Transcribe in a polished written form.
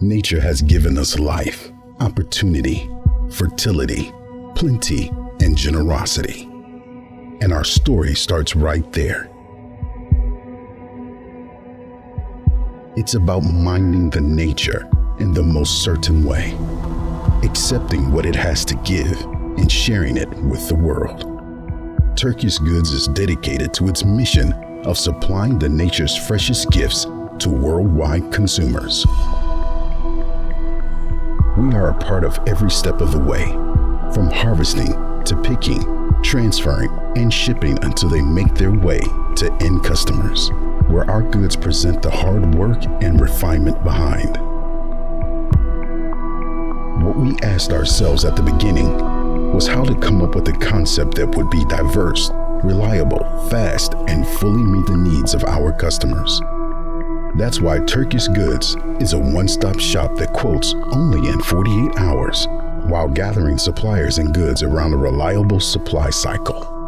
Nature has given us life, opportunity, fertility, plenty, and generosity. And our story starts right there. It's about minding the nature in the most certain way, accepting what it has to give and sharing it with the world. Turkish Goods is dedicated to its mission of supplying the nature's freshest gifts to worldwide consumers. We are a part of every step of the way, from harvesting to picking, transferring, and shipping until they make their way to end customers, where our goods present the hard work and refinement behind. What we asked ourselves at the beginning was how to come up with a concept that would be diverse, reliable, fast, and fully meet the needs of our customers. That's why Turkish Goods is a one-stop shop that quotes only in 48 hours while gathering suppliers and goods around a reliable supply cycle.